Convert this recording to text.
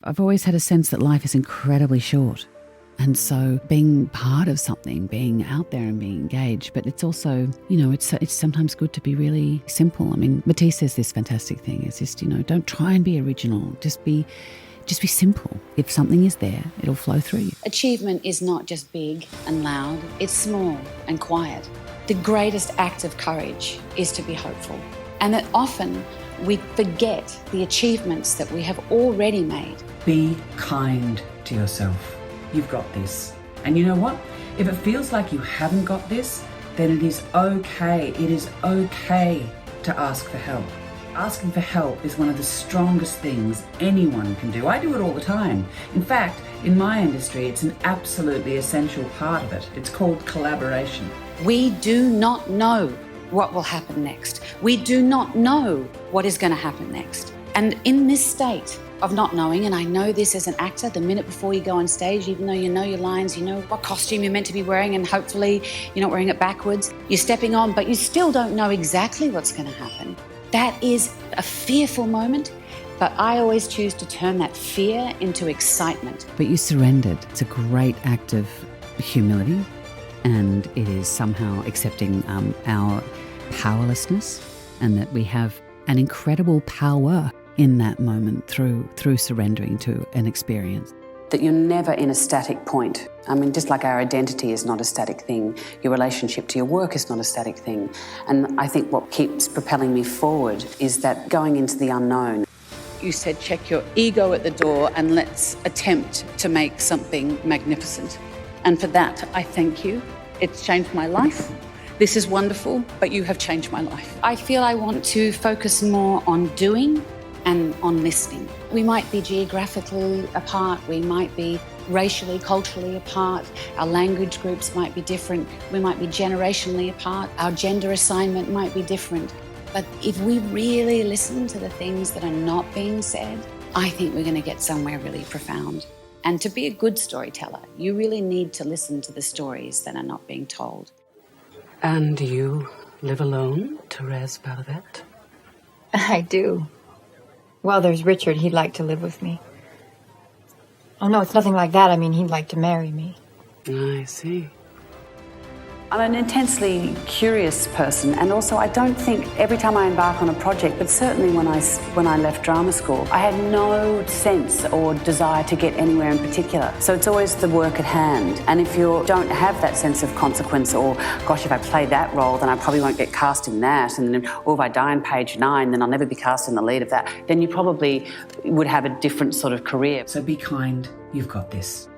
I've always had a sense that life is incredibly short. And so being part of something, being out there and being engaged, but it's also, it's sometimes good to be really simple. I mean, Matisse says this fantastic thing. It's just, don't try and be original. Just be simple. If something is there, it'll flow through you. Achievement is not just big and loud. It's small and quiet. The greatest act of courage is to be hopeful. And that often we forget the achievements that we have already made. Be kind to yourself. You've got this. And you know what? If it feels like you haven't got this, then it is okay. It is okay to ask for help. Asking for help is one of the strongest things anyone can do. I do it all the time. In fact, in my industry, it's an absolutely essential part of it. It's called collaboration. We do not know what will happen next. We do not know what is going to happen next. And in this state of not knowing, and I know this as an actor, the minute before you go on stage, even though you know your lines, you know what costume you're meant to be wearing, and hopefully you're not wearing it backwards, you're stepping on, but you still don't know exactly what's going to happen. That is a fearful moment, but I always choose to turn that fear into excitement. But you surrendered. It's a great act of humility, and it is somehow accepting our powerlessness, and that we have an incredible power in that moment through surrendering to an experience. That you're never in a static point. I mean, just like our identity is not a static thing, your relationship to your work is not a static thing. And I think what keeps propelling me forward is that going into the unknown. You said check your ego at the door and let's attempt to make something magnificent. And for that, I thank you. It's changed my life. This is wonderful, but you have changed my life. I feel I want to focus more on doing and on listening. We might be geographically apart, we might be racially, culturally apart, our language groups might be different, we might be generationally apart, our gender assignment might be different. But if we really listen to the things that are not being said, I think we're going to get somewhere really profound. And to be a good storyteller, you really need to listen to the stories that are not being told. And you live alone, Therese Balavet? I do. Well, there's Richard. He'd like to live with me. Oh, no, it's nothing like that. I mean, he'd like to marry me. I see. I'm an intensely curious person, and also I don't think every time I embark on a project, but certainly when I left drama school, I had no sense or desire to get anywhere in particular. So it's always the work at hand. And if you don't have that sense of consequence, or gosh, if I play that role, then I probably won't get cast in that, and then, or if I die on page 9, then I'll never be cast in the lead of that, then you probably would have a different sort of career. So be kind. You've got this.